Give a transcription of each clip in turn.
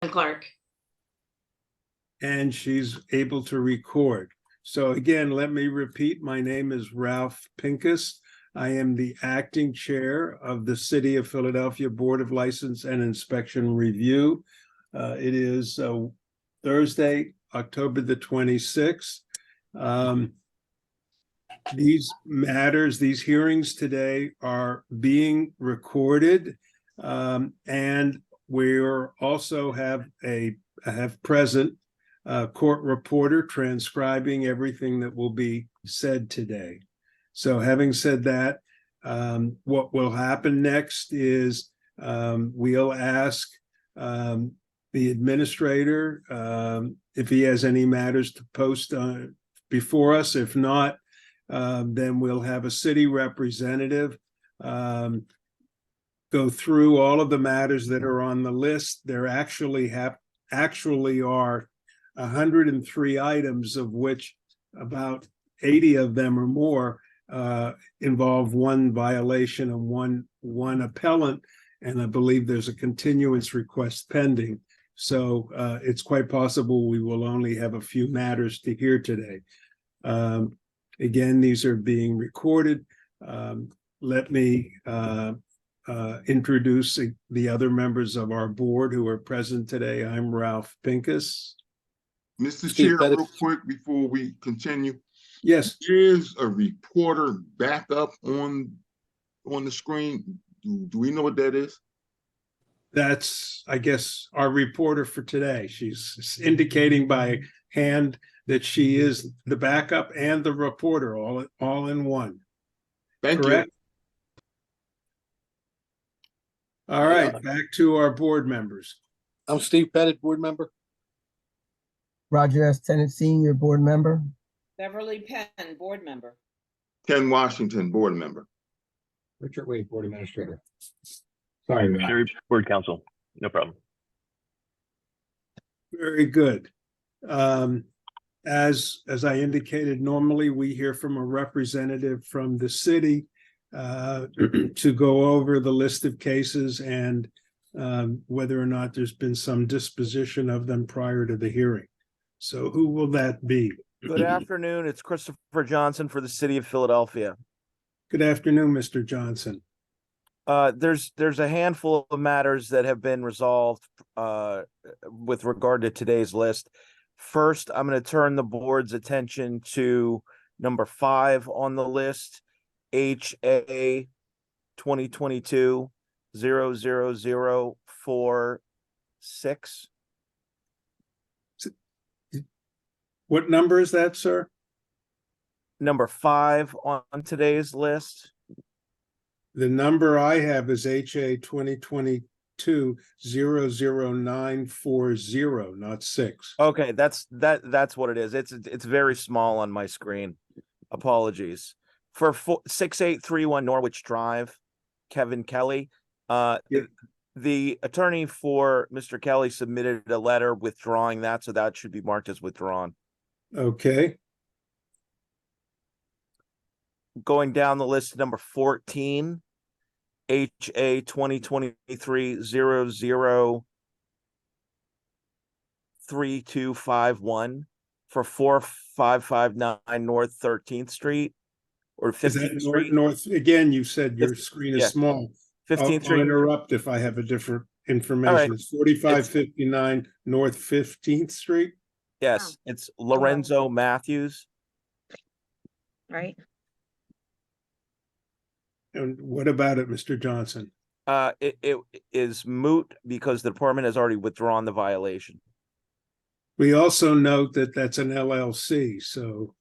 Clark. And she's able to record. So again, let me repeat, my name is Ralph Pincus. I am the acting chair of the City of Philadelphia Board of License and Inspection Review. It is Thursday, October the 26th. These matters, these hearings today are being recorded, and we're also have present court reporter transcribing everything that will be said today. So having said that, what will happen next is we'll ask the administrator if he has any matters to post before us. If not, then we'll have a city representative go through all of the matters that are on the list. There actually are 103 items, of which about 80 of them or more involve one violation and one appellant, and I believe there's a continuance request pending. So it's quite possible we will only have a few matters to hear today. Again, these are being recorded. Let me introduce the other members of our board who are present today. I'm Ralph Pincus. Mr. Chair, real quick before we continue. Yes. Is a reporter backup on the screen? Do we know what that is? That's, I guess, our reporter for today. She's indicating by hand that she is the backup and the reporter all in one. Thank Correct? you. All right, back to our board members. I'm Steve Pettit, board member. Roger S. Tennant, Senior, board member. Beverly Penn, board member. Ken Washington, board member. Richard Wade, board administrator. Sorry, Matt. Sherry, board counsel. No problem. Very good. As I indicated, normally we hear from a representative from the city to go over the list of cases and whether or not there's been some disposition of them prior to the hearing. So who will that be? Good afternoon. It's Christopher Johnson for the City of Philadelphia. Good afternoon, Mr. Johnson. There's a handful of matters that have been resolved with regard to today's list. First, I'm going to turn the board's attention to number 5 on the list, HA 2022-00046. What number is that, sir? Number 5 on today's list. The number I have is HA 2022-00940, not 6. Okay, that's what it is. It's very small on my screen. Apologies. For 6831 Norwich Drive, Kevin Kelly. The attorney for Mr. Kelly submitted a letter withdrawing that, so that should be marked as withdrawn. Okay. Going down the list, number 14, HA 2023-003251 for 4559 North 13th Street or 15th Street. North again, you said your screen is small. 15th Street. I'll interrupt if I have a different information. Right. It's 4559 North 15th Street. Yes, it's Lorenzo Matthews. Right. And what about it, Mr. Johnson? It is moot because the department has already withdrawn the violation. We also note that that's an LLC. So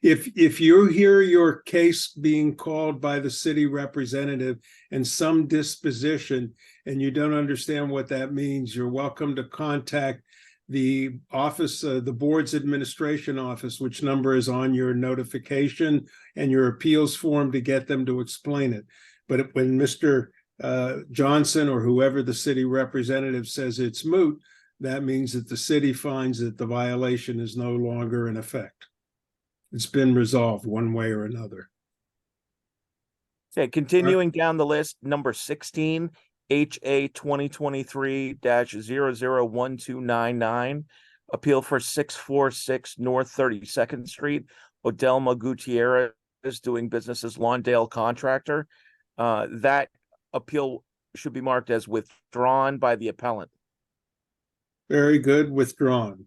if you hear your case being called by the city representative and some disposition and you don't understand what that means, you're welcome to contact the office, the board's administration office, which number is on your notification and your appeals form to get them to explain it. But when Mr. Johnson or whoever the city representative says it's moot, that means that the city finds that the violation is no longer in effect. It's been resolved one way or another. Okay, continuing down the list, number 16, HA 2023-001299, appeal for 646 North 32nd Street, Odelma Gutierrez doing business as Lawndale Contractor. That appeal should be marked as withdrawn by the appellant. Very good, withdrawn.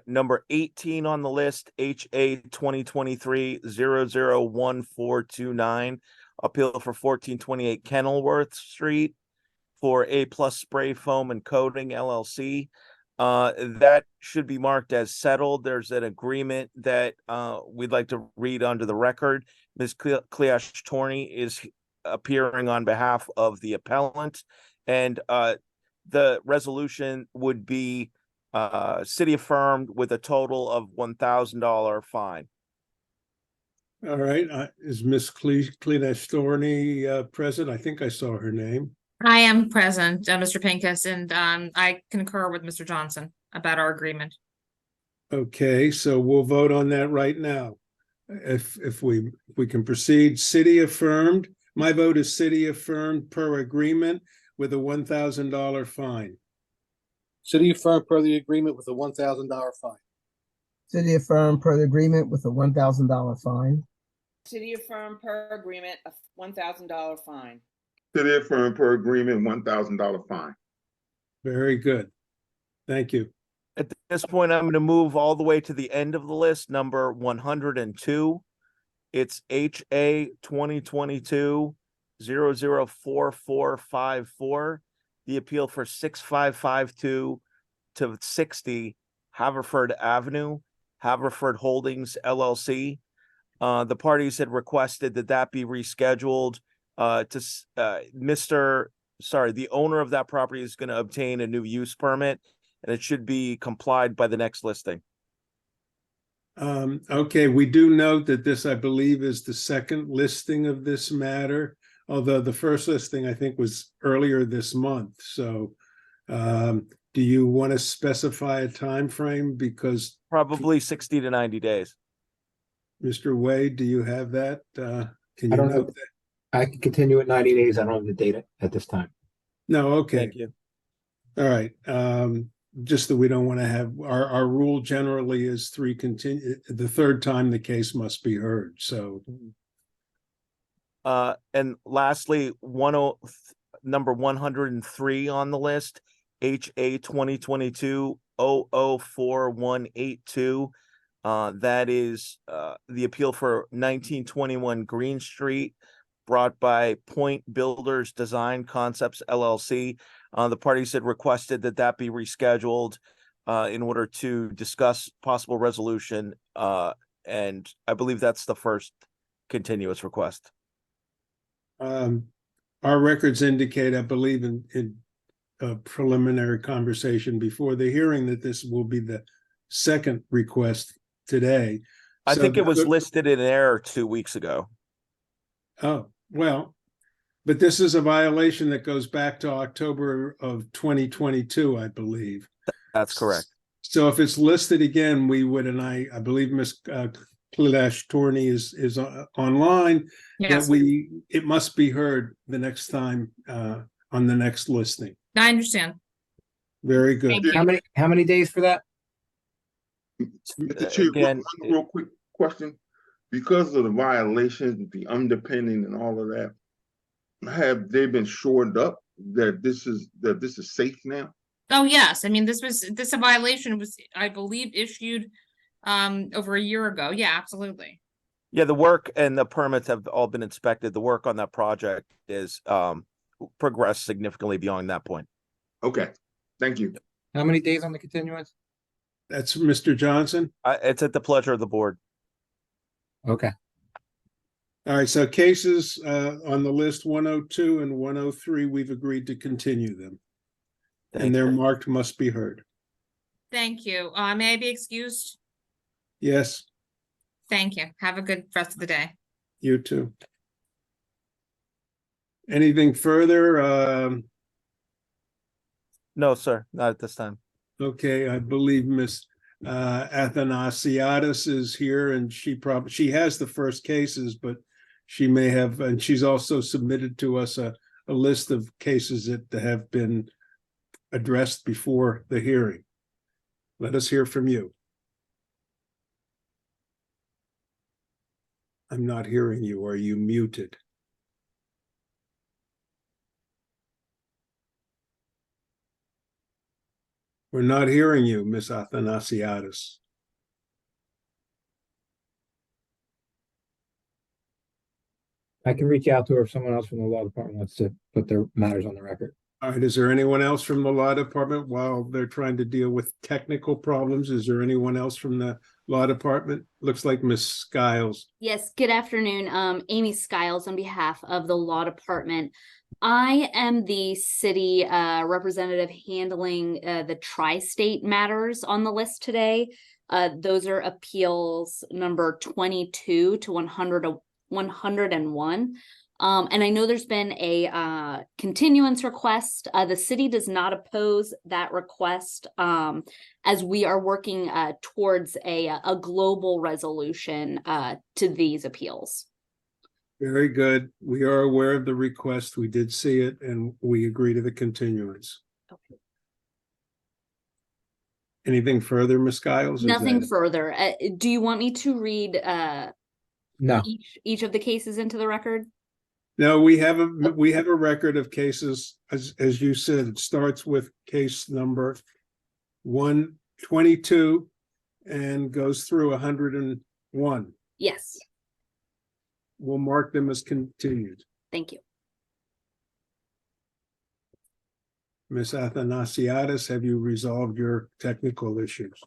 Number 18 on the list, HA 2023-001429, appeal for 1428 Kenilworth Street for A Plus Spray Foam and Coating LLC. That should be marked as settled. There's an agreement that we'd like to read under the record. Ms. Cleash Torney is appearing on behalf of the appellant, and the resolution would be city affirmed with a total of $1,000 fine. All right, is Miss Cleash Thorney present? I think I saw her name. I am present, Mr. Pincus, and I concur with Mr. Johnson about our agreement. Okay, so we'll vote on that right now. If we can proceed, city affirmed. My vote is city affirmed per agreement with a $1,000 fine. City affirmed per the agreement with a $1,000 fine. City affirmed per the agreement with a $1,000 fine. City affirmed per agreement, a $1,000 fine. City affirmed per agreement, $1,000 fine. Very good. Thank you. At this point, I'm going to move all the way to the end of the list, number 102. It's HA 2022-004454. The appeal for 6552 to 60 Haverford Avenue, Haverford Holdings LLC. The parties had requested that be rescheduled. The owner of that property is going to obtain a new use permit, and it should be complied by the next listing. Okay, we do note that this, I believe, is the second listing of this matter, although the first listing, I think, was earlier this month. So do you want to specify a time frame? Because Probably 60 to 90 days. Mr. Wade, do you have that? Can you I don't note know. that? I can continue at 90 days. I don't have the data at this time. No, okay. Thank you. All right. Just that we don't want to have, our rule generally is the third time the case must be heard. So And lastly, number 103 on the list, HA 2022-004182. That is the appeal for 1921 Green Street, brought by Point Builders Design Concepts LLC. The parties had requested that be rescheduled in order to discuss possible resolution, and I believe that's the first continuous request. our records indicate, I believe, in a preliminary conversation before the hearing, that this will be the second request today. I So think it was the- listed in error 2 weeks ago. Oh, well, but this is a violation that goes back to October of 2022, I believe. That's correct. So if it's listed again, we would, and I believe Ms. Cleash Torney is online, Yes, that it must be heard the next time on the next listing. I understand. Very good. Thank you. How many days for that? Mr. Chair, again, one real quick question. Because of the violations, the underpinning and all of that, have they been shored up that this is safe now? Oh, yes. I mean, this violation was, I believe, issued over a year ago. Yeah, absolutely. Yeah, the work and the permits have all been inspected. The work on that project is progressed significantly beyond that point. Okay, thank you. How many days on the continuance? That's Mr. Johnson. It's at the pleasure of the board. Okay. All right, so cases on the list 102 and 103, we've agreed to continue them. Thank And they're you. marked must be heard. Thank you. May I be excused? Yes, Thank you. Have a good rest of the day. you too. Anything further? No, sir, not at this time. Okay, I believe Miss Athanasiadis is here, and she has the first cases, but she may have, and she's also submitted to us a a list of cases that have been addressed before the hearing. Let us hear from you. I'm not hearing you. Are you muted? We're not hearing you, Ms. Athanasiadis. I can reach out to her if someone else from the law department wants to put their matters on the record. All right, is there anyone else from the law department while they're trying to deal with technical problems? Is there anyone else from the law department? Looks like Ms. Skiles. Yes, good afternoon. Amy Skiles on behalf of the Law Department. I am the city representative handling the tri-state matters on the list today. Those are appeals number 22 to 101. And I know there's been a continuance request. The city does not oppose that request as we are working towards a global resolution to these appeals. Very good. We are aware of the request. We did see it and we agree to the continuance. Okay. Anything further, Ms. Skiles? Is Nothing that- further. Do you want me to read No, each of the cases into the record? No, we have a record of cases, as you said, it starts with case number 122 and goes through 101. Yes, We'll mark them as continued. thank you. Ms. Athanasiadis, have you resolved your technical issues?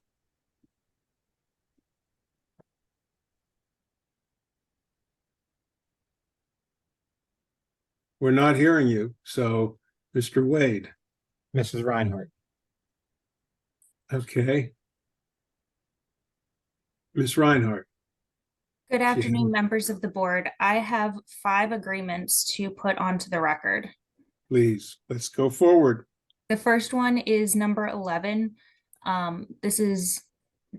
We're not hearing you, so Mr. Wade, Mrs. Reinhardt. okay. Ms. Reinhardt, Good afternoon, members of the board. I have 5 agreements to put onto the record. please, let's go forward. The first one is number 11. This is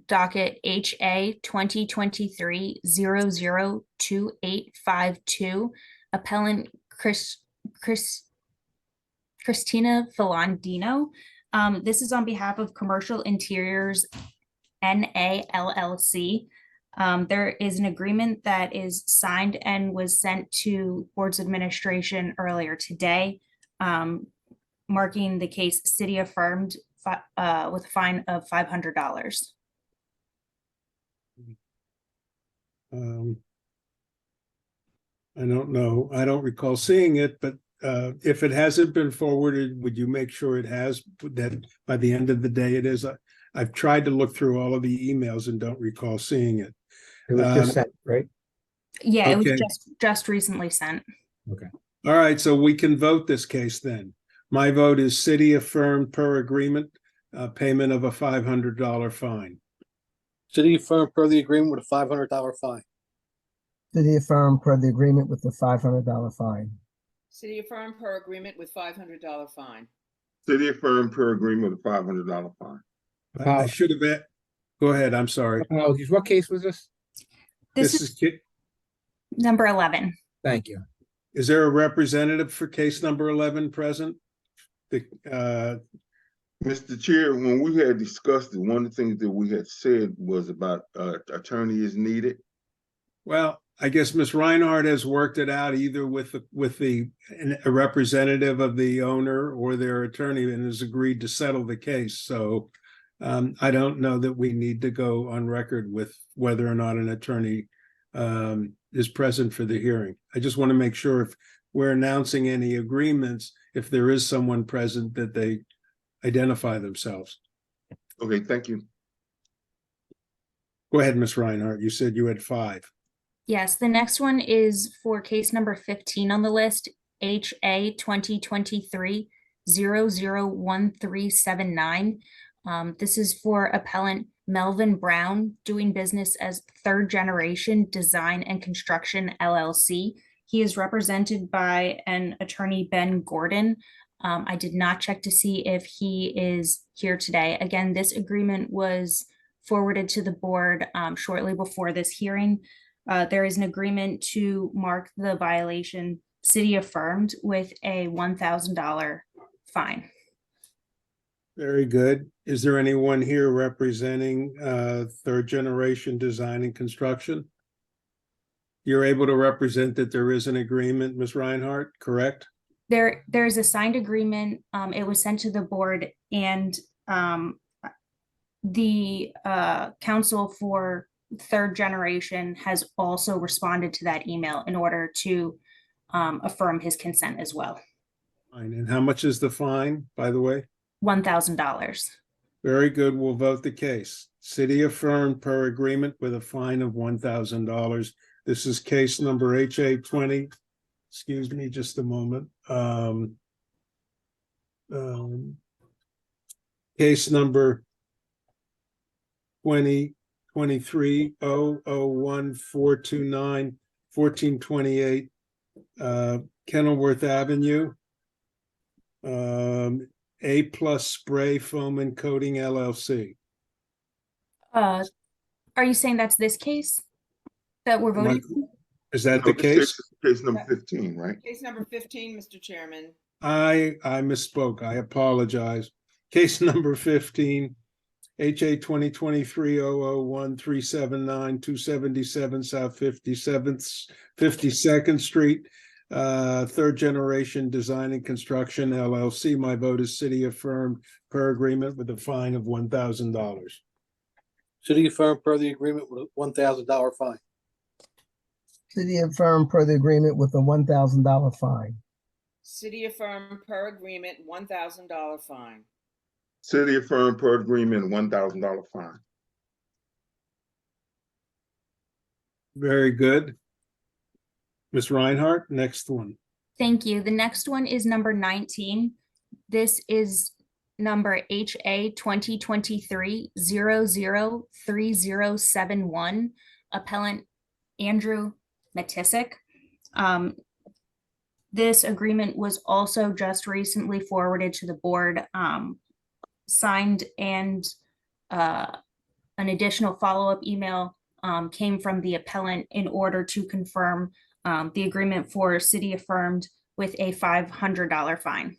docket HA 2023-002852. Appellant Christina Filandino. This is on behalf of Commercial Interiors NA LLC. There is an agreement that is signed and was sent to Board's administration earlier today, marking the case city affirmed with a fine of $500. I don't know. I don't recall seeing it, but if it hasn't been forwarded, would you make sure it has, that by the end of the day it is? I've tried to look through all of the emails and don't recall seeing it. It was just sent, right? Yeah, it was Okay. just recently sent. Okay. All right, so we can vote this case then. My vote is city affirmed per agreement, payment of a $500 fine. City affirmed per the agreement with a $500 fine. City affirmed per the agreement with the $500 fine. City affirmed per agreement with $500 fine. City affirmed per agreement with a $500 fine. I should have bet. Go ahead, I'm sorry. Apologies. What case was this? This is number 11. Thank you. Is there a representative for case number 11 present? Mr. Chair, when we had discussed it, one of the things that we had said was about attorney is needed. Well, I guess Ms. Reinhardt has worked it out either with a representative of the owner or their attorney and has agreed to settle the case. So I don't know that we need to go on record with whether or not an attorney is present for the hearing. I just want to make sure if we're announcing any agreements, if there is someone present, that they identify themselves. Okay, thank you. Go ahead, Ms. Reinhardt. You said you had 5. Yes, the next one is for case number 15 on the list, HA 2023-001379. This is for appellant Melvin Brown, doing business as Third Generation Design and Construction LLC. He is represented by an attorney, Ben Gordon. I did not check to see if he is here today. Again, this agreement was forwarded to the board shortly before this hearing. There is an agreement to mark the violation city affirmed with a $1,000 fine. Very good. Is there anyone here representing Third Generation Design and Construction? You're able to represent that there is an agreement, Ms. Reinhardt, correct? There's a signed agreement. It was sent to the board, and the council for Third Generation has also responded to that email in order to affirm his consent as well. Fine. And how much is the fine, by the way? $1,000. Very good. We'll vote the case. City affirmed per agreement with a fine of $1,000. This is case number HA 20. Excuse me just a moment. Case number 2023-001-429-1428 Kenilworth Avenue. A Plus Spray Foam and Coating LLC. Are you saying that's this case that we're voting? Is that No, the this case? Case number 15, right? Case number 15, Mr. Chairman. I misspoke. I apologize. Case number 15, HA 2023-001-379-277 South 52nd Street, Third Generation Design and Construction LLC. My vote is city affirmed per agreement with a fine of $1,000. City affirmed per the agreement with a $1,000 fine. City affirmed per the agreement with a $1,000 fine. City affirmed per agreement, $1,000 fine. City affirmed per agreement, $1,000 fine. Very good. Ms. Reinhardt, next one. Thank you. The next one is number 19. This is number HA 2023-003071, appellant Andrew Matisic. This agreement was also just recently forwarded to the board, signed, and an additional follow-up email came from the appellant in order to confirm the agreement for city affirmed with a $500 fine.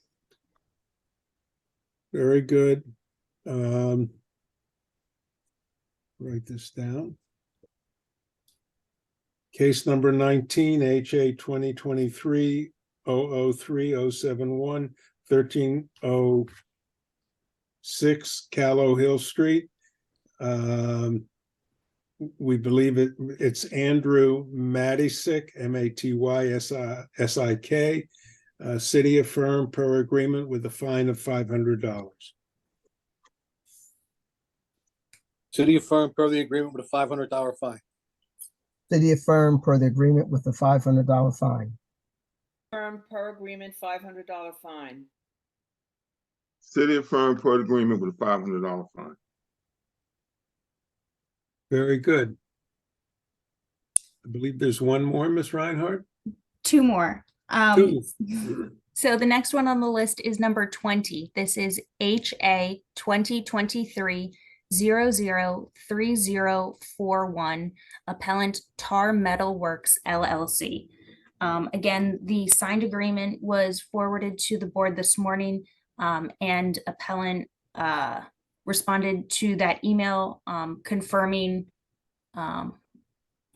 Very good. Write this down. Case number 19, HA 2023-003-071, 1306 Callow Hill Street. We believe it's Andrew Matisic, M-A-T-Y-S-I-K, city affirmed per agreement with a fine of $500. City affirmed per the agreement with a $500 fine. City affirmed per the agreement with a $500 fine. Affirmed per agreement, $500 fine. City affirmed per agreement with a $500 fine. Very good. I believe there's one more, Ms. Reinhardt. Two more. Two. So the next one on the list is number 20. This is HA 2023-003041, appellant Tar Metal Works LLC. Again, the signed agreement was forwarded to the board this morning, and appellant responded to that email confirming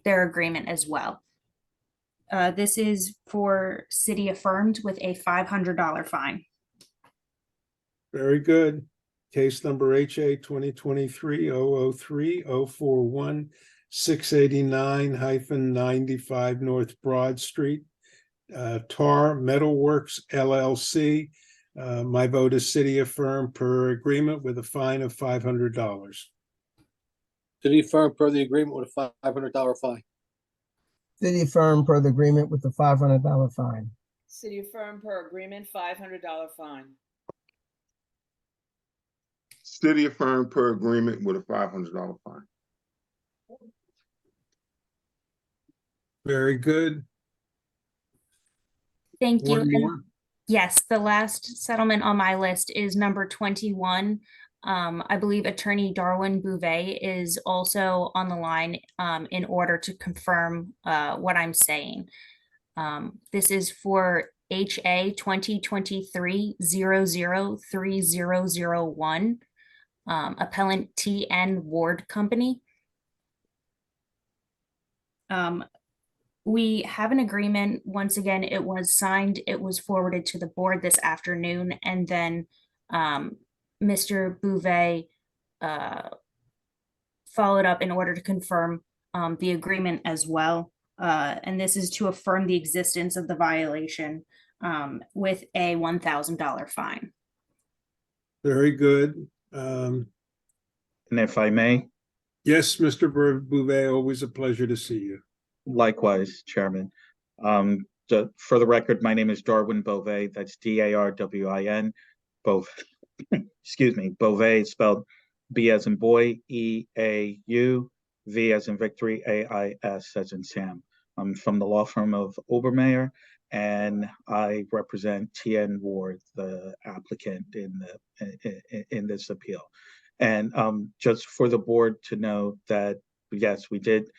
their agreement as well. This is for city affirmed with a $500 fine. Very good. Case number HA 2023-003-041, 689-95 North Broad Street, Tar Metal Works LLC. My vote is city affirmed per agreement with a fine of $500. City affirmed per the agreement with a $500 fine. City affirmed per the agreement with a $500 fine. City affirmed per agreement, $500 fine. City affirmed per agreement with a $500 fine. Very good. Thank you. One And more. yes, the last settlement on my list is number 21. I believe Attorney Darwin Bouvet is also on the line in order to confirm what I'm saying. This is for HA 2023-003001, appellant TN Ward Company. We have an agreement. Once again, it was signed, it was forwarded to the board this afternoon, and then Mr. Bouvet followed up in order to confirm the agreement as well. And this is to affirm the existence of the violation with a $1,000 fine. Very good. And if I may, Yes, Mr. Bouvet, always a pleasure to see you. likewise, Chairman. For the record, my name is Darwin Beauvais. That's Darwin. Excuse me. Beauvais spelled B as in boy, E-A-U, V as in victory, A-I-S as in Sam. I'm from the law firm of Obermeyer, and I represent TN Ward, the applicant in this appeal. And just for the board to know that, yes, we did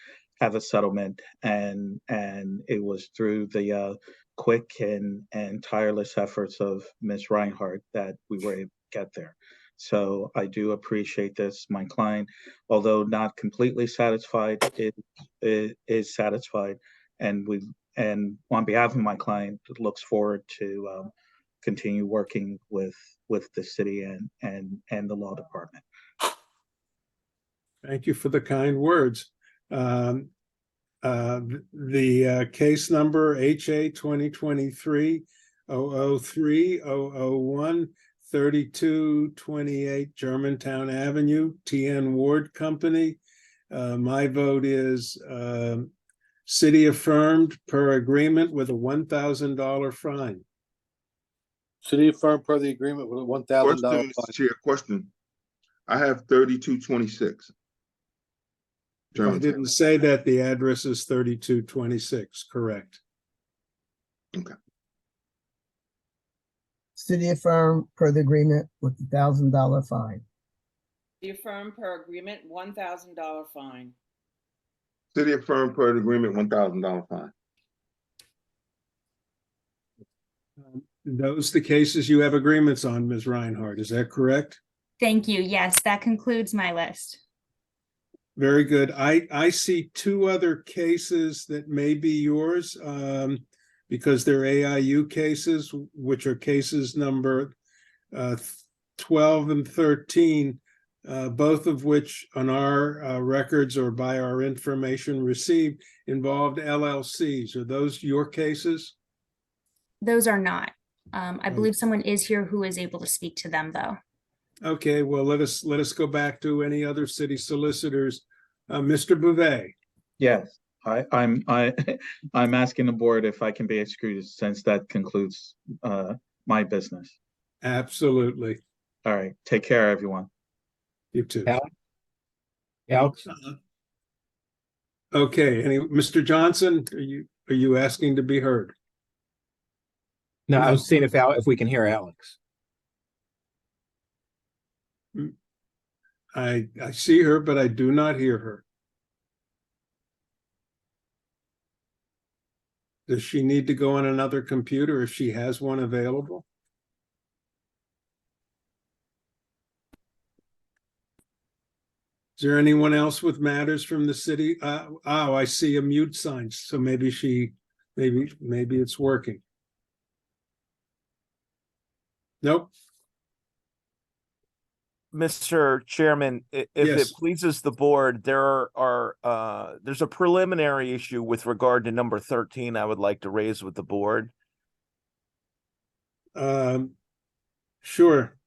have a settlement, and it was through the quick and tireless efforts of Ms. Reinhardt that we were able to get there. So I do appreciate this. My client, although not completely satisfied, is satisfied, and on behalf of my client, looks forward to continue working with the city and the law department. Thank you for the kind words. The case number HA 2023-003-001, 3228 Germantown Avenue, TN Ward Company. My vote is city affirmed per agreement with a $1,000 fine. City affirmed per the agreement with a $1,000 Question, fine. Mr. Chair, question. I have 3226. I didn't say that. The address is 3226, correct? Okay. City affirmed per the agreement with the $1,000 fine. City affirmed per agreement, $1,000 fine. City affirmed per the agreement, $1,000 fine. Those the cases you have agreements on, Ms. Reinhardt, is that correct? Thank you. Yes, that concludes my list. Very good. I see two other cases that may be yours because they're AIU cases, which are cases number 12 and 13, both of which on our records or by our information received involved LLCs. Are those your cases? Those are not. I believe someone is here who is able to speak to them, though. Okay, well, let us go back to any other city solicitors. Mr. Bouvet. Yes, I'm asking the board if I can be excused since that concludes my business. Absolutely. All right, take care, everyone. You too. Alex? Okay, Mr. Johnson, are you asking to be heard? No, I was seeing if we can hear Alex. I see her, but I do not hear her. Does she need to go on another computer if she has one available? Is there anyone else with matters from the city? Oh, I see a mute sign, so maybe it's working. Nope. Mr. Chairman, if Yes. it pleases the board, there's a preliminary issue with regard to number 13 I would like to raise with the board. Sure.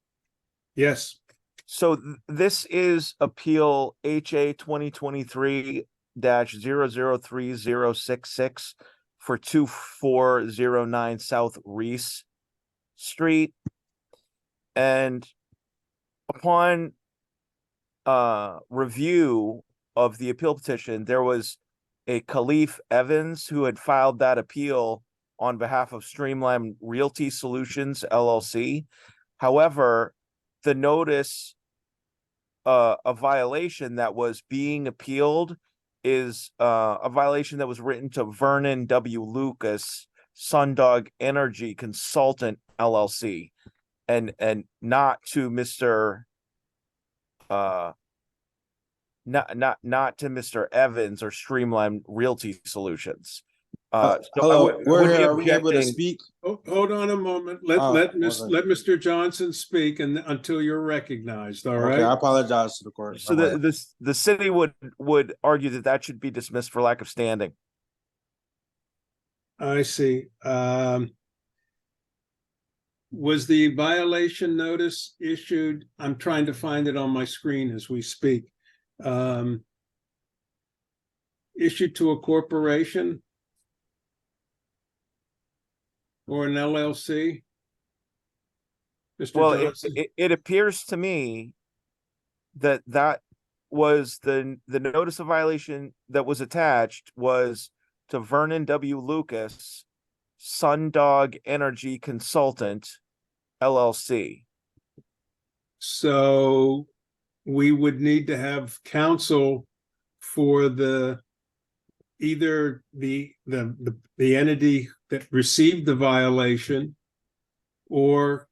Yes. So this is appeal HA 2023-003066 for 2409 South Reese Street. And upon review of the appeal petition, there was a Khalif Evans who had filed that appeal on behalf of Streamline Realty Solutions, LLC. However, the notice of violation that was being appealed is a violation that was written to Vernon W. Lucas, Sundog Energy Consultant LLC, and not to Mr. Not to Mr. Evans or Streamline Realty Solutions. So I Hello, would- I we're would be here. Are we able to objecting- speak? Hold on a moment. Let okay. Mr. Johnson speak and until you're recognized, all Okay, I right? apologize to the court. So My bad. the city would argue that that should be dismissed for lack of standing. I see. Was the violation notice issued? I'm trying to find it on my screen as we speak. Issued to a corporation or an LLC? Mr. Well, Johnson? it appears to me that that was the notice of violation that was attached was to Vernon W. Lucas, Sundog Energy Consultant LLC. So we would need to have counsel for either the entity that received the violation or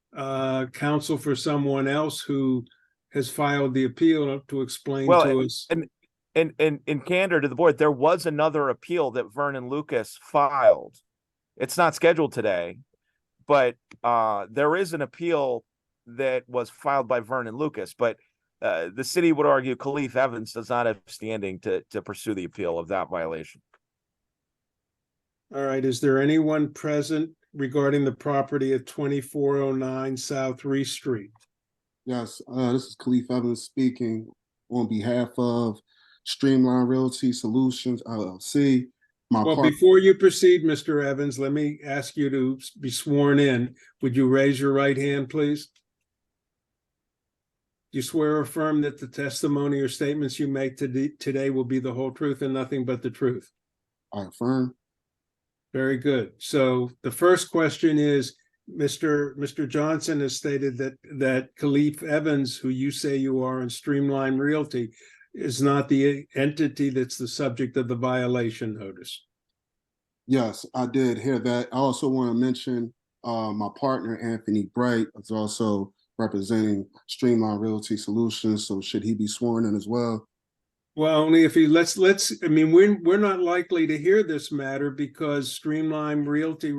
counsel for someone else who has filed the appeal to explain Well, to us. and in candor to the board, there was another appeal that Vernon Lucas filed. It's not scheduled today, but there is an appeal that was filed by Vernon Lucas, but the city would argue Khalif Evans does not have standing to pursue the appeal of that violation. All right, is there anyone present regarding the property at 2409 South Reese Street? Yes, this is Khalif Evans speaking on behalf of Streamline Realty Solutions LLC. Well, before you proceed, Mr. Evans, let me ask you to be sworn in. Would you raise your right hand, please? Do you swear or affirm that the testimony or statements you make today will be the whole truth and nothing but the truth? I affirm. Very good. So the first question is, Mr. Johnson has stated that Khalif Evans, who you say you are in Streamline Realty, is not the entity that's the subject of the violation notice. Yes, I did hear that. I also want to mention my partner, Anthony Bright, is also representing Streamline Realty Solutions. So should he be sworn in as well? Well, only if he I mean, we're not likely to hear this matter because Streamline Realty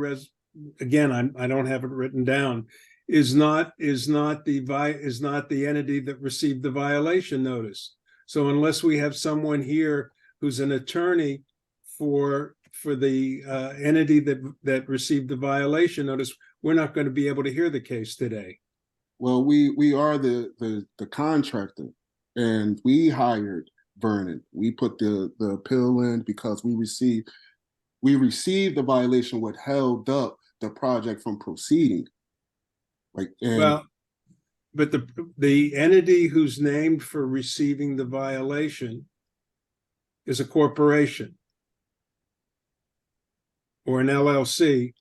again, I don't have it written down, is not the entity that received the violation notice. So unless we have someone here who's an attorney for the entity that received the violation notice, we're not going to be able to hear the case today. Well, we are the contractor, and we hired Vernon. We put the appeal in because we received the violation, what held up the project from proceeding. Well, but the entity who's named for receiving the violation is a corporation or an LLC,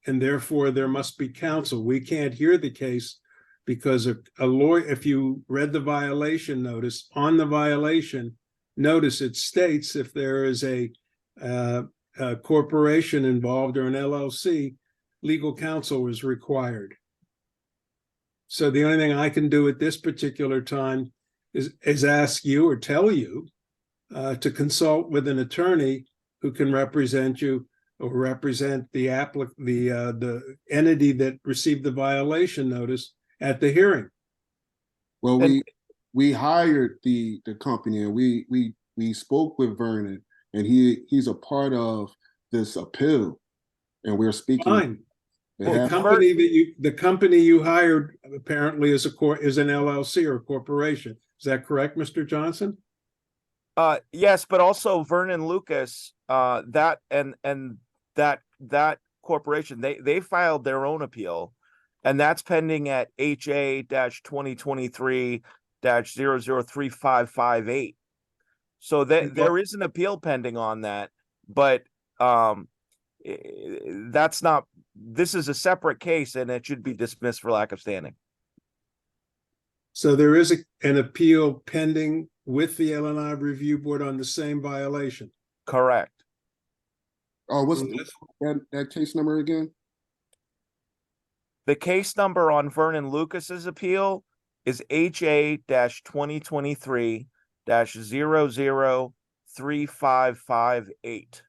and therefore there must be counsel. We can't hear the case because a lawyer, if you read the violation notice, on the violation notice, it states if there is a corporation involved or an LLC, legal counsel is required. So the only thing I can do at this particular time is ask you or tell you to consult with an attorney who can represent you or represent the entity that received the violation notice at the hearing. Well, we hired the company, and we spoke with Vernon, and he's a part of this appeal, and we're speaking. Fine. The company you hired apparently is an LLC or a corporation. Is that correct, Mr. Johnson? Yes, but also Vernon Lucas, that corporation, they filed their own appeal, and that's pending at HA-2023-003558. So there is an appeal pending on that, but this is a separate case and it should be dismissed for lack of standing. So there is an appeal pending with the LNI Review Board on the same violation. Correct. Oh, what's Unless- that case number again? The case number on Vernon Lucas's appeal is HA-2023-003558.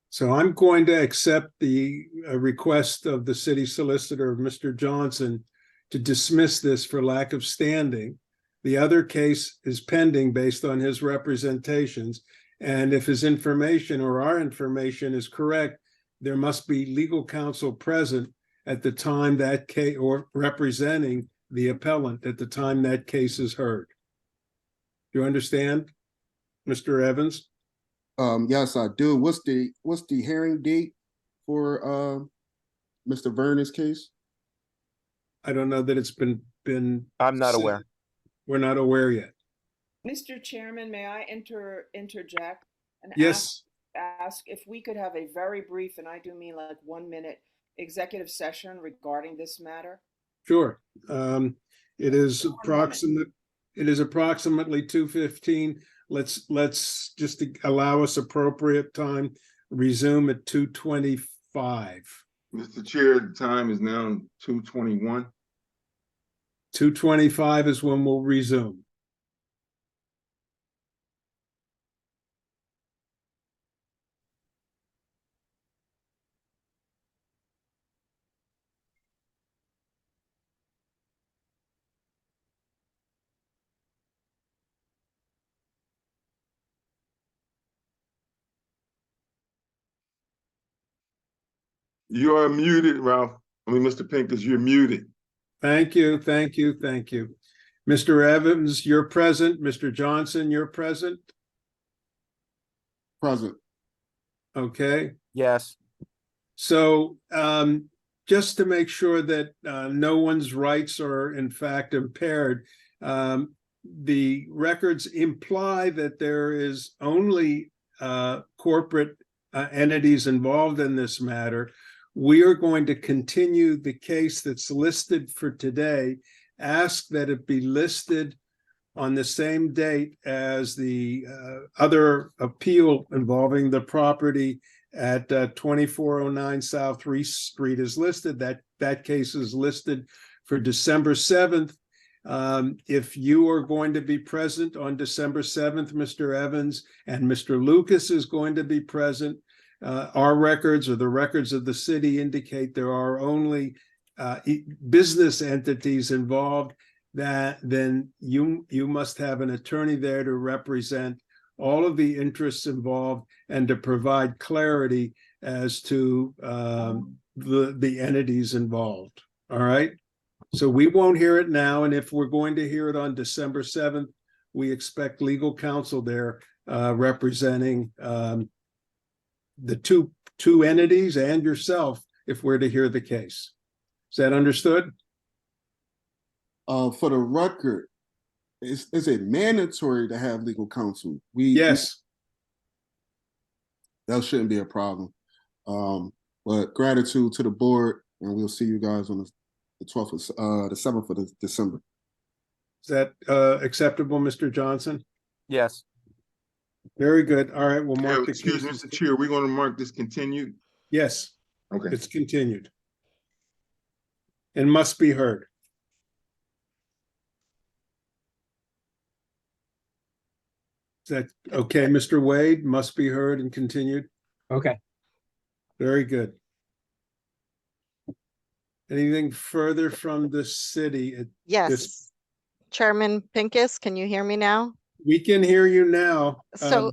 So I'm going to accept the request of the city solicitor, Mr. Johnson, to dismiss this for lack of standing. The other case is pending based on his representations. And if his information or our information is correct, there must be legal counsel present at the time that case, or representing the appellant at the time that case is heard. Do you understand, Mr. Evans? Yes, I do. What's the hearing date for Mr. Vernon's case? I don't know that it's been. I'm not set. aware. We're not aware yet. Mr. Chairman, may I interject and Yes, ask if we could have a very brief, and I do mean like 1 minute, executive session regarding this matter? sure. It is approximately 2:15. Let's just allow us appropriate time. Resume at 2:25. Mr. Chair, the time is now 2:21. 2:25 is when we'll resume. You are muted, Ralph. Mr. Pincus, you're muted. Thank you. Mr. Evans, you're present. Mr. Johnson, you're present. Present. Okay. Yes. So just to make sure that no one's rights are in fact impaired, the records imply that there is only corporate entities involved in this matter. We are going to continue the case that's listed for today, ask that it be listed on the same date as the other appeal involving the property at 2409 South Reese Street is listed. That case is listed for December 7th. If you are going to be present on December 7th, Mr. Evans, and Mr. Lucas is going to be present, our records or the records of the city indicate there are only business entities involved, then you must have an attorney there to represent all of the interests involved and to provide clarity as to the entities involved. All right. So we won't hear it now. And if we're going to hear it on December 7th, we expect legal counsel there representing the two entities and yourself if we're to hear the case. Is that understood? For the record, is it mandatory to have legal counsel? Yes. That shouldn't be a problem. But gratitude to the board, and we'll see you guys on the 12th, the 7th of December. Is that acceptable, Mr. Johnson? Yes. Very good. All right, we'll mark the Excuse me, case. Mr. Chair, we're going to mark this continued. Yes, Okay. it's continued. And must be heard. Is that okay, Mr. Wade? Must be heard and continued? Okay. Very good. Anything further from the city? Yes. Chairman Pincus, can you hear me now? We can hear you now. So,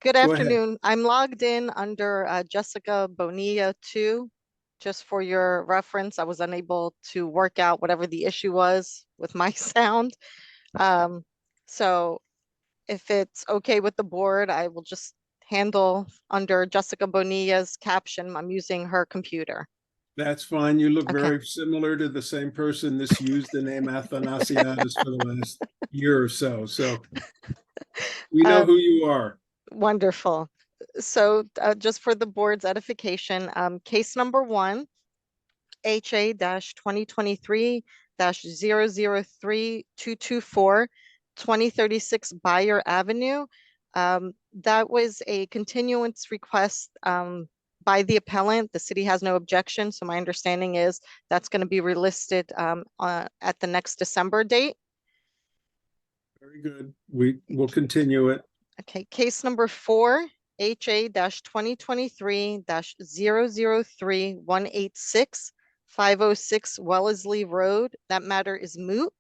good go ahead. afternoon. I'm logged in under Jessica Bonilla 2. Just for your reference, I was unable to work out whatever the issue was with my sound. So if it's okay with the board, I will just handle under Jessica Bonilla's caption. I'm using her computer. That's fine. You look Okay. very similar to the same person that's used the name Athanasiadis for the last year or so. So we know who you are. Wonderful. So just for the board's edification, case number 1, HA-2023-003558, 2036-003224, 2036 Bayer Avenue. That was a continuance request by the appellant. The city has no objection, so my understanding is that's going to be relisted at the next December date. Very good. We will continue it. Okay, case number 4, HA-2023-003186, 506 Wellesley Road. That matter is moot.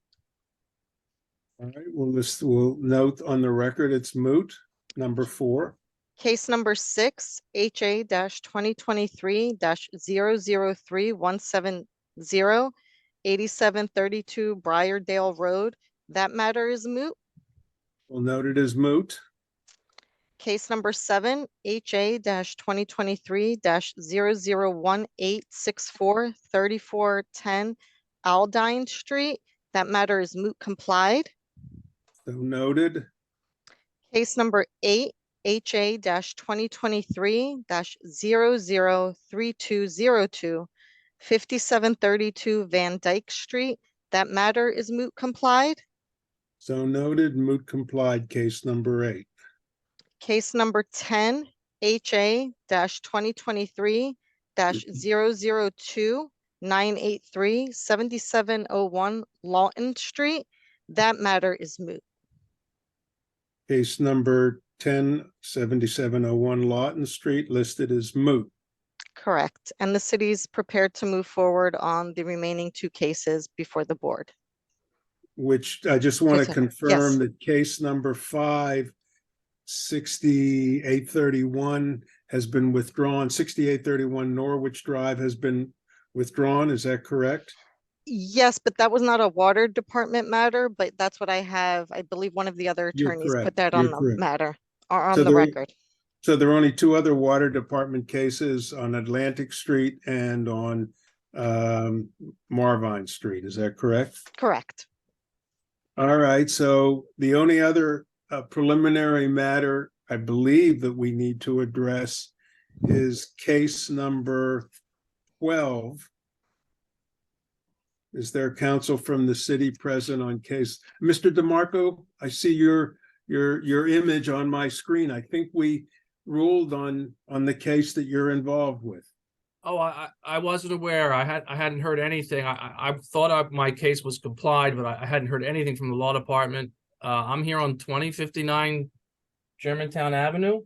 All right, we'll note on the record it's moot. Number 4. Case number 6, HA-2023-003170, 8732 Briardale Road. That matter is moot. We'll note it as moot. Case number 7, HA-2023-001864, 3410 Aldine Street. That matter is moot complied. So noted. Case number 8, HA-2023-003202, 5732 Van Dyke Street. That matter is moot complied. So noted, moot complied, case number 8. Case number 10, HA-2023-002983, 7701 Lawton Street. That matter is moot. Case number 10, 7701 Lawton Street, listed as moot. Correct. And the city's prepared to move forward on the remaining 2 cases before the board. Which I just want to Yes. confirm that case number 5, 6831 has been withdrawn. 6831 Norwich Drive has been withdrawn. Is that correct? Yes, but that was not a water department matter, but that's what I have. I believe one of the other You're attorneys correct. put that on You're the correct. matter or on So the there- record. So there are only 2 other water department cases on Atlantic Street and on Marvine Street. Is that correct? Correct. All right, so the only other preliminary matter I believe that we need to address is case number 12. Is there counsel from the city present on case? Mr. DeMarco, I see your image on my screen. I think we ruled on the case that you're involved with. Oh, I wasn't aware. I hadn't heard anything. I thought my case was complied, but I hadn't heard anything from the law department. I'm here on 2059 Germantown Avenue.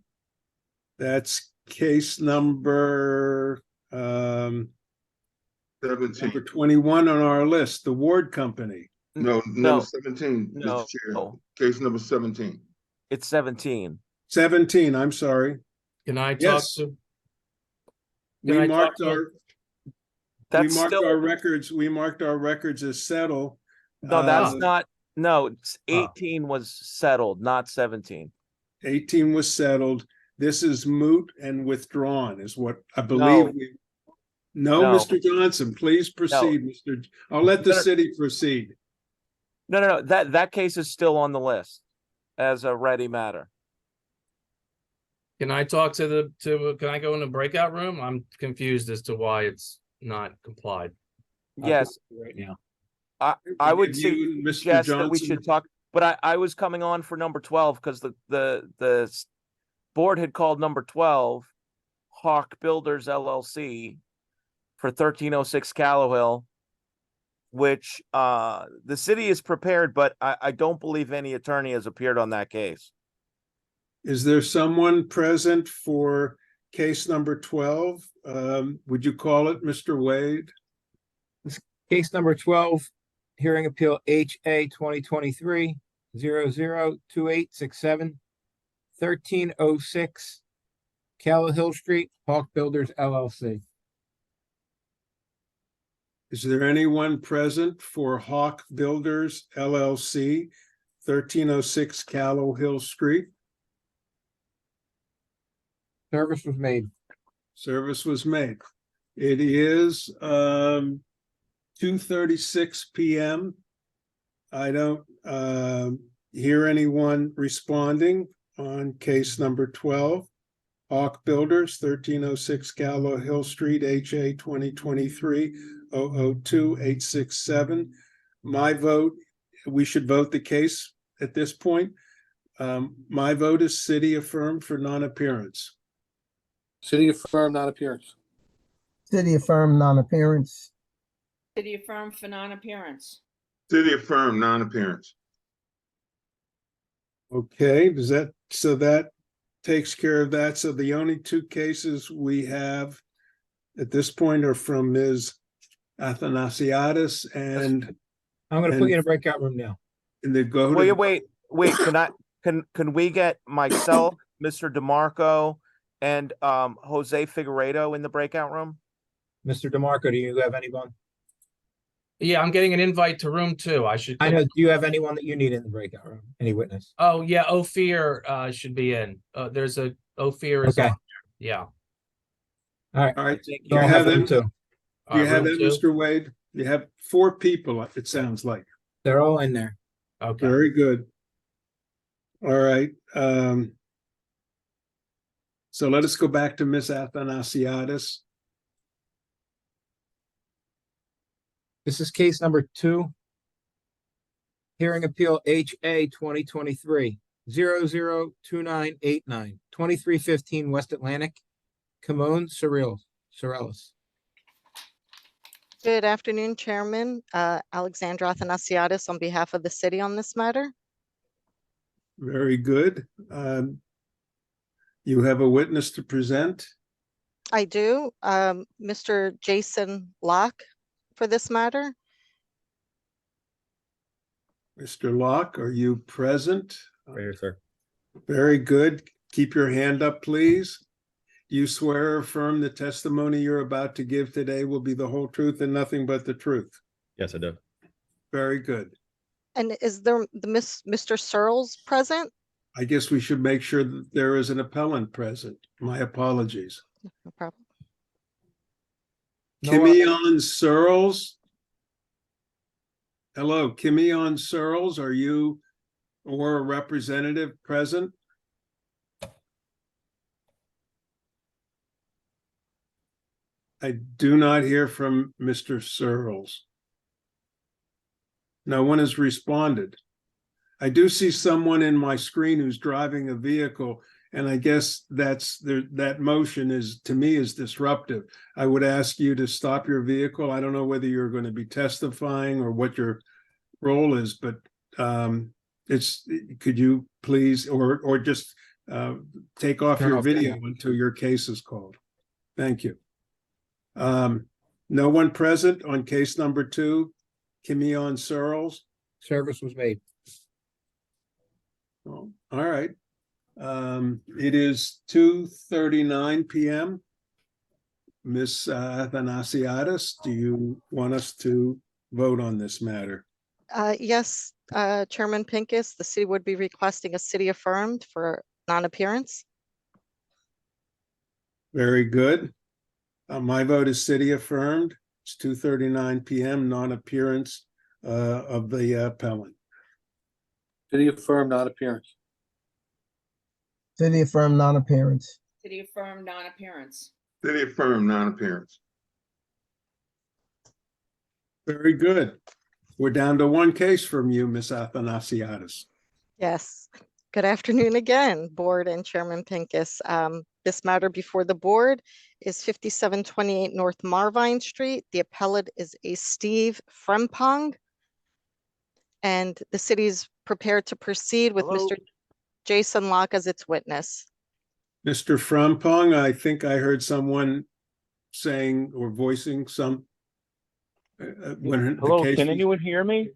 That's case number 17. number 21 on our list, the Ward Company. No, No. number 17, No. Mr. Chair. No. Case number 17. It's 17. 17, I'm sorry. Can I talk Yes. to? We Can I marked talk to- our That's still, we marked our records as settle. no, that's Uh, not, no, it's 18 was settled, not 17. 18 was settled. This is moot and withdrawn is what I No. believe. No, No. Mr. Johnson, please proceed, I'll let the No, no. city proceed. No, that case is still on the list as a ready matter. Can I talk to can I go in the breakout room? I'm confused as to why it's not complied. Yes, Right now. I would Give say, you and Mr. yes, that we Johnson- should talk, but I was coming on for number 12 because the board had called number 12 Hawk Builders LLC for 1306 Callow Hill, which the city is prepared, but I don't believe any attorney has appeared on that case. Is there someone present for case number 12? Would you call it, Mr. Wade? Case number 12, hearing appeal HA 2023-002867, 1306 Callow Hill Street, Hawk Builders LLC. Is there anyone present for Hawk Builders LLC, 1306 Callow Hill Street? Service was made. Service was made. It is 2:36 p.m. I don't hear anyone responding on case number 12. Hawk Builders, 1306 Callow Hill Street, HA 2023-002867. my vote, we should vote the case at this point. My vote is city affirmed for non-appearance. City affirmed non-appearance. City affirmed non-appearance. City affirmed for non-appearance. City affirmed non-appearance. Okay, does that, so that takes care of that. So the only two cases we have at this point are from Ms. Athanasiadis and I'm gonna put you in a breakout room now. the go Wait, to, wait, can we get myself, Mr. DeMarco, and Jose Figueredo in the breakout room? Mr. DeMarco, do you have anyone? Yeah, I'm getting an invite to room 2. I know, do you have anyone that you need in the breakout room? Any witness? Oh, yeah, Ophir should be in. There's a Ophir is Okay. on. Yeah. All right. all right. So You I'll have them them, too. you have room that, 2? Mr. Wade? You have 4 people, it sounds like. They're all in there. Okay. Very good. All right. So let us go back to Ms. Athanasiadis. This is case number 2. Hearing appeal HA 2023-002989, 2315 West Atlantic, Kimon Sorellis. Good afternoon, Chairman. Alexandra Athanasiadis on behalf of the city on this matter. Very good. You have a witness to present. I do. Mr. Jason Locke for this matter. Mr. Locke, are you present? Right here, sir. Very good. Keep your hand up, please. Do you swear or affirm the testimony you're about to give today will be the whole truth and nothing but the truth? Yes, I do. Very good. And is there Mr. Searles present? I guess we should make sure that there is an appellant present. My apologies. No problem. Kimyon Searles. Hello, Kimyon Searles, are you or a representative present? I do not hear from Mr. Searles. No one has responded. I do see someone in my screen who's driving a vehicle, and I guess that motion is, to me, is disruptive. I would ask you to stop your vehicle. I don't know whether you're going to be testifying or what your role is, but could you please, or just take off Turn your off video camera. until your case is called. Thank you. No one present on case number 2, Kimyon Searles. Service was made. Oh, all right. It is 2:39 p.m. Ms. Athanasiadis, do you want us to vote on this matter? Yes, Chairman Pincus, the city would be requesting a city affirmed for non-appearance. Very good. My vote is city affirmed. It's 2:39 p.m. non-appearance of the appellant. City affirmed non-appearance. City affirmed non-appearance. City affirmed non-appearance. City affirmed non-appearance. Very good. We're down to one case from you, Ms. Athanasiadis. Yes. Good afternoon again, Board and Chairman Pincus. This matter before the board is 5728 North Marvine Street. The appellate is a Steve Frempong. And the city is prepared to proceed with Mr. Jason Locke as its witness. Mr. Frempong, I think I heard someone saying or voicing some. When Hello, the case can was- anyone hear me?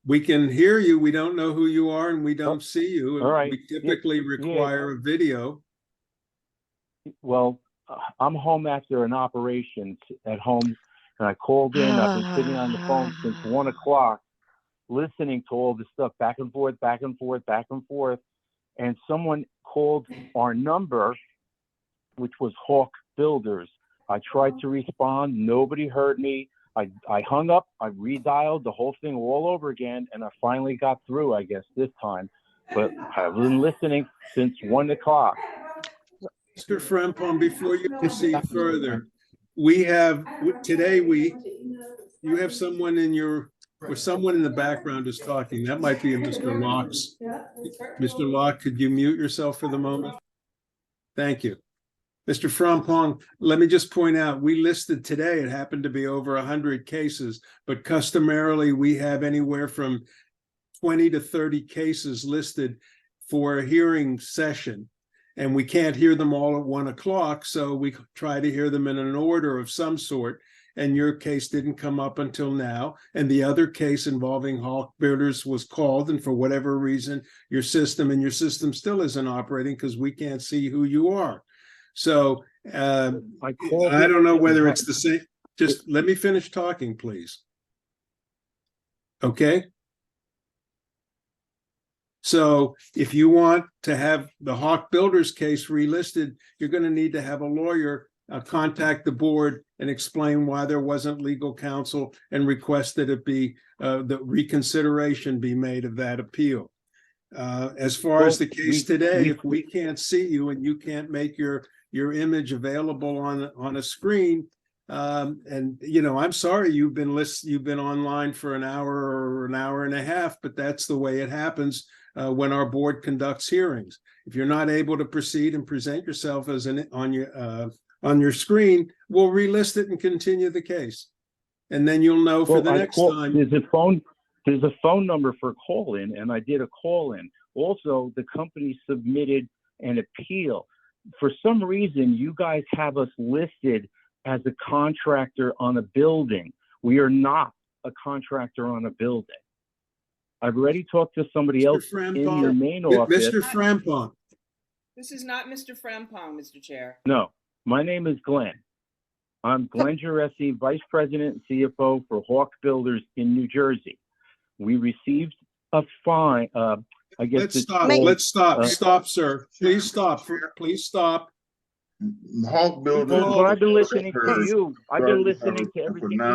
We can hear you. We don't know who you are and we don't see you. all right. We typically require a video. Well, I'm home after an operation at home, and I called in. I've been sitting on the phone since 1 o'clock, listening to all this stuff back and forth, back and forth, back and forth. And someone called our number, which was Hawk Builders. I tried to respond. Nobody heard me. I hung up. I redialed the whole thing all over again, and I finally got through, I guess, this time. But I've been listening since 1 o'clock. Mr. Frempong, before you proceed further, we have, today you have someone in your or someone in the background is talking. That might be Mr. Locke's. Mr. Locke, could you mute yourself for the moment? Thank you. Mr. Frempong, let me just point out, we listed today, it happened to be over 100 cases, but customarily we have anywhere from 20 to 30 cases listed for a hearing session. And we can't hear them all at 1 o'clock, so we try to hear them in an order of some sort. And your case didn't come up until now. And the other case involving Hawk Builders was called, and for whatever reason, your system still isn't operating because we can't see who you are. So I don't know whether it's the same. Just let me finish talking, please. Okay. So if you want to have the Hawk Builders case relisted, you're going to need to have a lawyer contact the board and explain why there wasn't legal counsel and request that it be the reconsideration be made of that appeal. As far as the case today, if we can't see you and you can't make your image available on a screen, and you know, I'm sorry you've been online for an hour or an hour and a half, but that's the way it happens when our board conducts hearings. If you're not able to proceed and present yourself as on your screen, we'll relist it and continue the case, and then you'll know for the next time. There's a phone number for call-in, and I did a call-in. Also, the company submitted an appeal. For some reason, you guys have us listed as a contractor on a building. We are not a contractor on a building. I've already talked to somebody else in your main office. Mr. Frempong. This is not Mr. Frempong, Mr. Chair. No, my name is Glenn. I'm Glenn Giressi, Vice President and CFO for Hawk Builders in New Jersey. We received a fine, I guess. Let's stop. Stop, sir. Please stop. Please stop. Hawk Builders. Well, I've been listening to you. I've been listening to everything you say,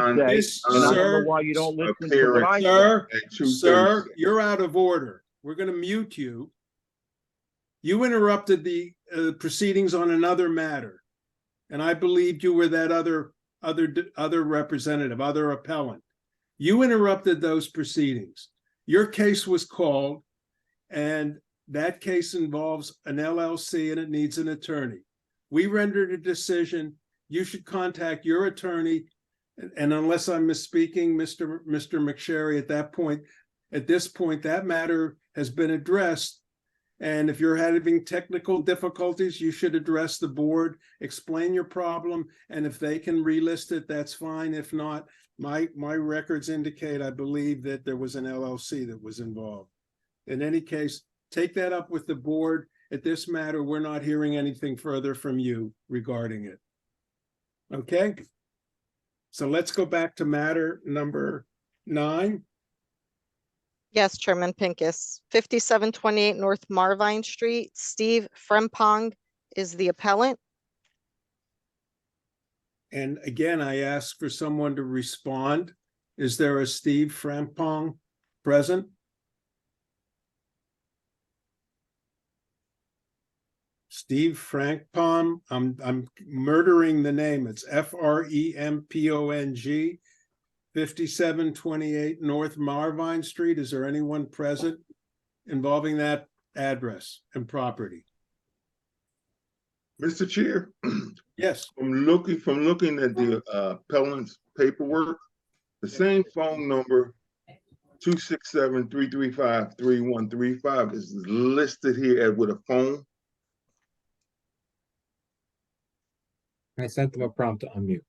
and I don't know why you don't listen to what I say. Sir, you're out of order. We're going to mute you. You interrupted the proceedings on another matter, and I believed you were that other representative, other appellant. You interrupted those proceedings. Your case was called, and that case involves an LLC and it needs an attorney. We rendered a decision. You should contact your attorney. And unless I'm misspeaking, Mr. McSherry, at this point, that matter has been addressed. And if you're having technical difficulties, you should address the board, explain your problem. And if they can relist it, that's fine. If not, my records indicate, I believe that there was an LLC that was involved. In any case, take that up with the board. At this matter, we're not hearing anything further from you regarding it. Okay? So let's go back to matter number 9. Yes, Chairman Pincus. 5728 North Marvine Street. Steve Frempong is the appellant. And again, I ask for someone to respond. Is there a Steve Frempong present? Steve Frempong. I'm murdering the name. It's Frempong. 5728 North Marvine Street. Is there anyone present involving that address and property? Mr. Chair. Yes. From looking at the appellant's paperwork, the same phone number 267-335-3135 is listed here with a phone. I sent them a prompt to unmute.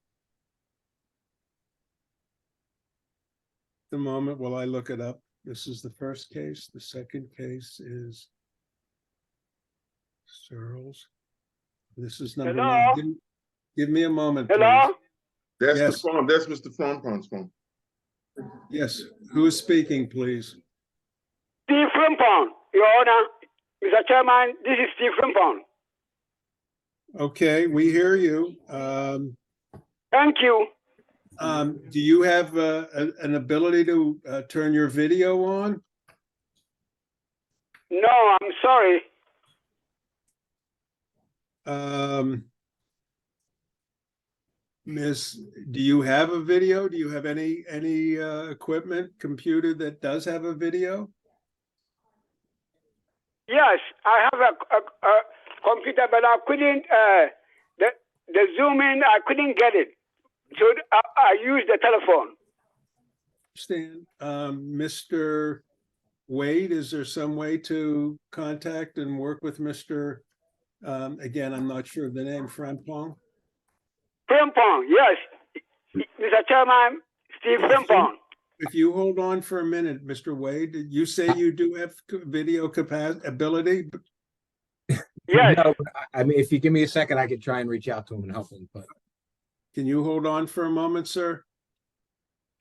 The moment while I look it up. This is the first case. The second case is Searles. This is number 9. Give me a moment. Hello? Please. That's the phone. That's Mr. Frempong's phone. Yes. Who is speaking, please? Steve Frempong, Your Honor. Mr. Chairman, this is Steve Frempong. Okay, we hear you. Thank you. Do you have an ability to turn your video on? No, I'm sorry. Miss, do you have a video? Do you have any equipment, computer that does have a video? Yes, I have a computer, but I couldn't, the Zoom in, I couldn't get it. So I used the telephone. Understand. Mr. Wade, is there some way to contact and work with Mr. Again, I'm not sure of the name, Frimpong? Frimpong, yes. Mr. Chairman, Steve Frimpong. If you hold on for a minute, Mr. Wade, did you say you do have video ability? Yes. No, I mean, if you give me a second, I could try and reach out to him and help him, but Can you hold on for a moment, sir?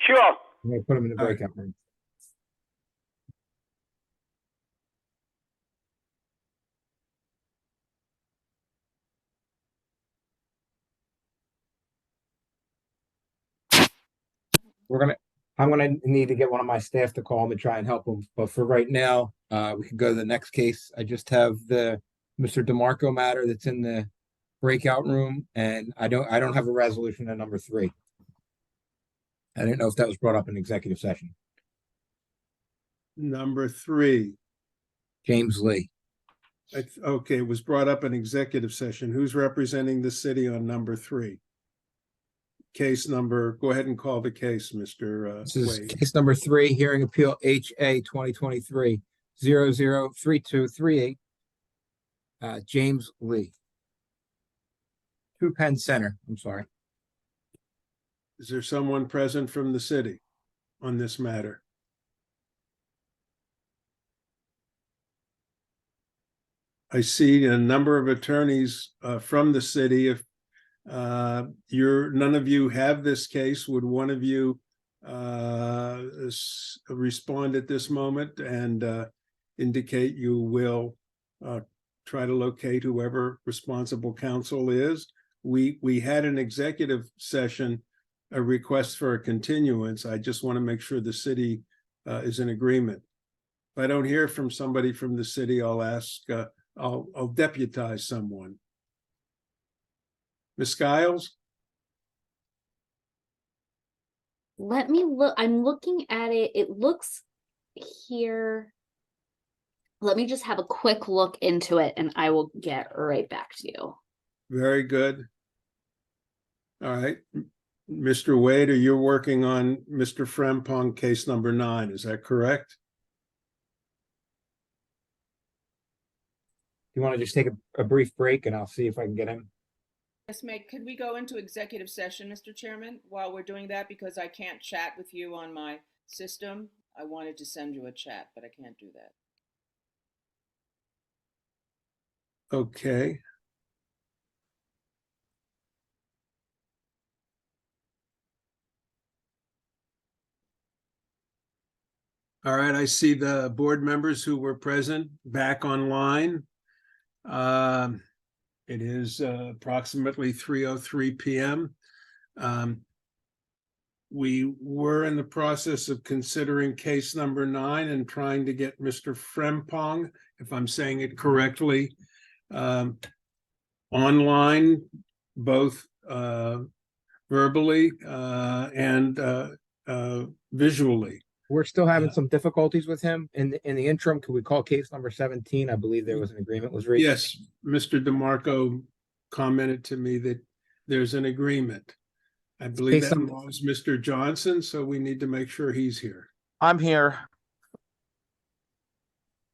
Sure. I'm gonna put him in the All right. breakout room. I'm gonna need to get one of my staff to call him and try and help him, but for right now, we can go to the next case. I just have the Mr. DeMarco matter that's in the breakout room, and I don't have a resolution on number 3. I didn't know if that was brought up in executive session. Number 3. James Lee. Okay, it was brought up in executive session. Who's representing the city on number 3? Case number, go ahead and call the case, Mr. This is Wade. case number 3, hearing appeal HA 2023-003238. James Lee. 2 Penn Center, I'm sorry. Is there someone present from the city on this matter? I see a number of attorneys from the city. If none of you have this case, would one of you respond at this moment and indicate you will try to locate whoever responsible counsel is? We had an executive session, a request for a continuance. I just want to make sure the city is in agreement. If I don't hear from somebody from the city, I'll ask, I'll deputize someone. Ms. Skiles? Let me look. I'm looking at it. It looks here. Let me just have a quick look into it and I will get right back to you. Very good. All right. Mr. Wade, are you working on Mr. Frimpong case number 9? Is that correct? You want to just take a brief break and I'll see if I can get him? Yes, Meg, could we go into executive session, Mr. Chairman, while we're doing that? Because I can't chat with you on my system. I wanted to send you a chat, but I can't do that. Okay. All right, I see the board members who were present back online. It is approximately 3:03 p.m. We were in the process of considering case number 9 and trying to get Mr. Frimpong, if I'm saying it correctly, online, both verbally and visually. We're still having some difficulties with him. In the interim, could we call case number 17? I believe there was an agreement was reached. Yes, Mr. DeMarco commented to me that there's an agreement. I believe that involves Mr. Johnson, so we need to make sure he's here. I'm here.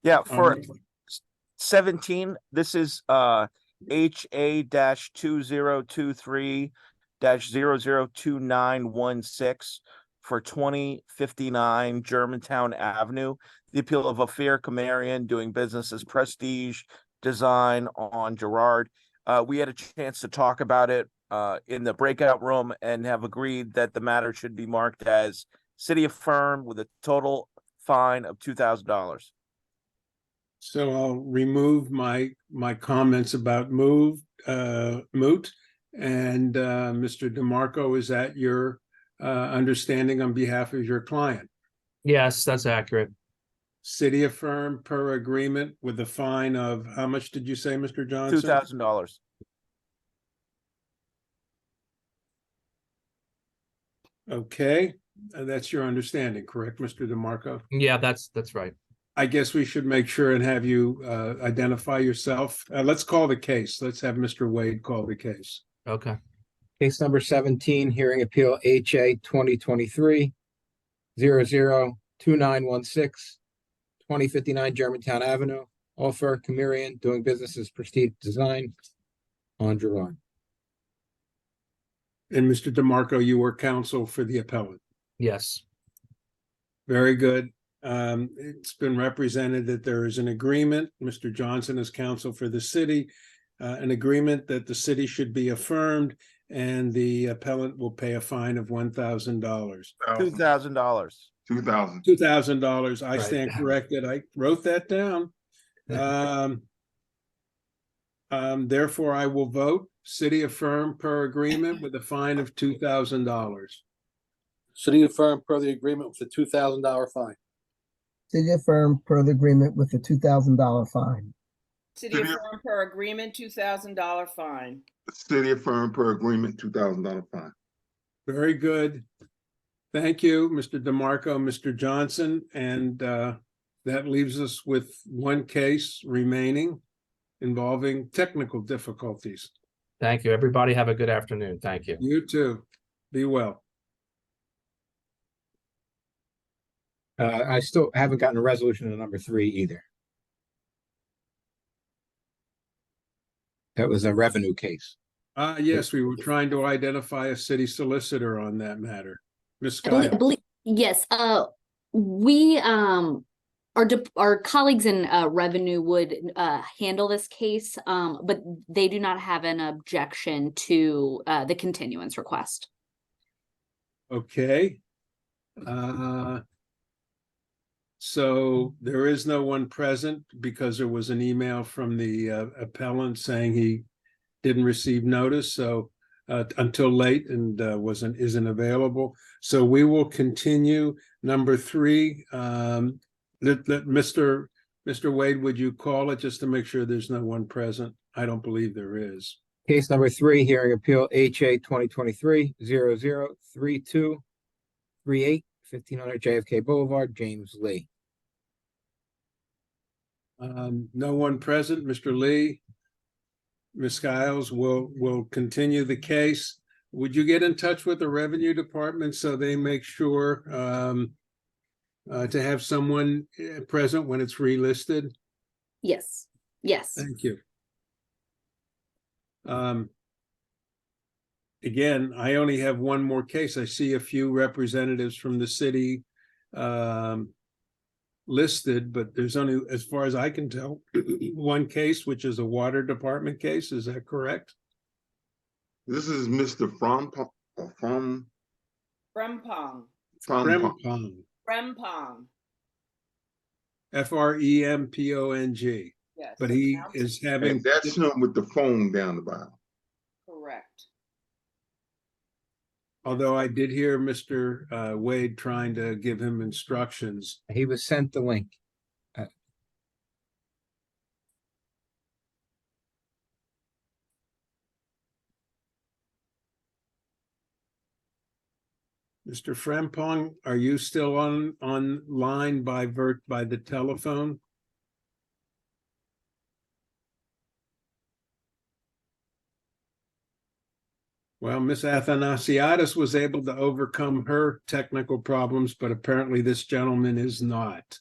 Yeah, for 17, this is HA-2023-002916 for 2059 Germantown Avenue. The appeal of Affair Camarian doing business as Prestige Design on Gerard. We had a chance to talk about it in the breakout room and have agreed that the matter should be marked as city affirmed with a total fine of $2,000. So I'll remove my comments about moot. And Mr. DeMarco, is that your understanding on behalf of your client? Yes, that's accurate. City affirmed per agreement with a fine of how much did you say, Mr. Johnson? $2,000. Okay, that's your understanding, correct, Mr. DeMarco? Yeah, that's right. I guess we should make sure and have you identify yourself. Let's call the case. Let's have Mr. Wade call the case. Okay. Case number 17, hearing appeal HA 2023 002916, 2059 Germantown Avenue, Offer Camirian, doing business as Prestige Design on Gerard. And Mr. DeMarco, you were counsel for the appellant. Yes. Very good. It's been represented that there is an agreement. Mr. Johnson is counsel for the city, an agreement that the city should be affirmed and the appellant will pay a fine of $1,000. $2,000. $2,000. I Right. stand corrected. I wrote that down. Therefore, I will vote city affirm per agreement with a fine of $2,000. City affirmed per the agreement with a $2,000 fine. City affirmed per the agreement with a $2,000 fine. City affirmed per agreement, $2,000 fine. City affirmed per agreement, $2,000 fine. Very good. Thank you, Mr. DeMarco, Mr. Johnson, and that leaves us with one case remaining involving technical difficulties. Thank you. Everybody have a good afternoon. Thank you. You too. Be well. I still haven't gotten a resolution to number 3 either. That was a revenue case. Yes, we were trying to identify a city solicitor on that matter. Ms. I believe, Skiles. yes, we, our colleagues in revenue would handle this case, but they do not have an objection to the continuance request. Okay. So there is no one present because there was an email from the appellant saying he didn't receive notice, so until late and isn't available. So we will continue number 3. Mr. Wade, would you call it just to make sure there's no one present? I don't believe there is. Case number 3, hearing appeal HA 2023 003238, 1500 JFK Boulevard, James Lee. No one present. Mr. Lee, Ms. Skiles will continue the case. Would you get in touch with the Revenue Department so they make sure to have someone present when it's relisted? Yes, yes. Thank you. Again, I only have one more case. I see a few representatives from the city listed, but there's only, as far as I can tell, one case, which is a water department case. Is that correct? This is Mr. Frempong. Frempong. Frempong. FREMPONG. Yes. But he is having. And that's him with the phone down the bottom. Correct. Although I did hear Mr. Wade trying to give him instructions. He was sent the link. Mr. Frempong, are you still online by the telephone? Well, Ms. Athanasiadis was able to overcome her technical problems, but apparently this gentleman is not.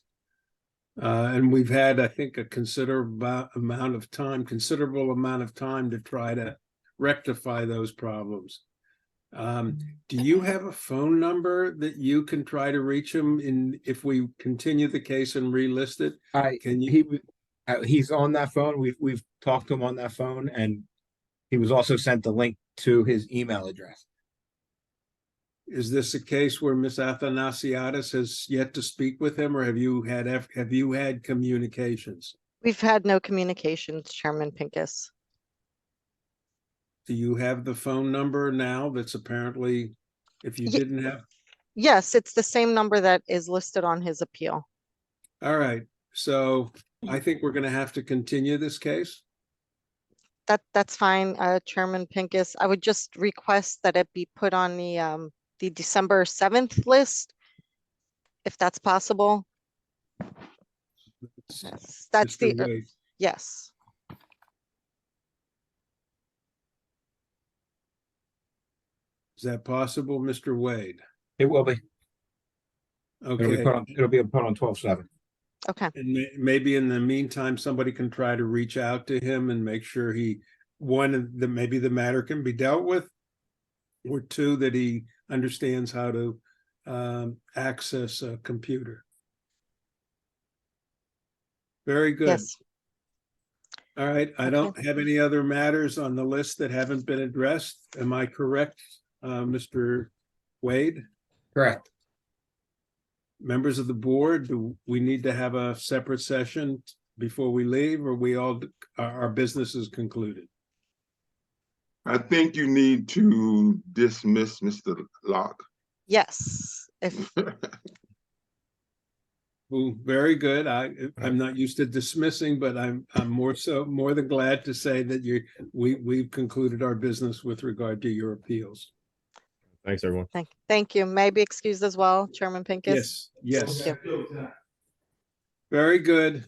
And we've had, I think, a considerable amount of time to try to rectify those problems. Do you have a phone number that you can try to reach him if we continue the case and relist it? He's on that phone. We've talked to him on that phone, and he was also sent the link to his email address. Is this a case where Ms. Athanasiadis has yet to speak with him, or have you had communications? We've had no communications, Chairman Pincus. Do you have the phone number now that's apparently, if you didn't have? Yes, it's the same number that is listed on his appeal. All right, so I think we're going to have to continue this case. That's fine, Chairman Pincus. I would just request that it be put on the the December 7th list, if that's possible. That's Mr. the, Wade. yes. Is that possible, Mr. Wade? It will be. It'll be Okay. put on, it'll be put on 12/7. Okay. And maybe in the meantime, somebody can try to reach out to him and make sure maybe the matter can be dealt with. Or two, that he understands how to access a computer. Very good. Yes. All right, I don't have any other matters on the list that haven't been addressed. Am I correct, Mr. Wade? Correct. Members of the board, do we need to have a separate session before we leave, or our business is concluded? I think you need to dismiss Mr. Locke. Yes. If Well, very good. I'm not used to dismissing, but I'm more than glad to say that we've concluded our business with regard to your appeals. Thanks, everyone. thank you. May I be excused as well, Chairman Pincus? Yes, yes. Thank you. Very good.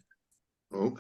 Okay.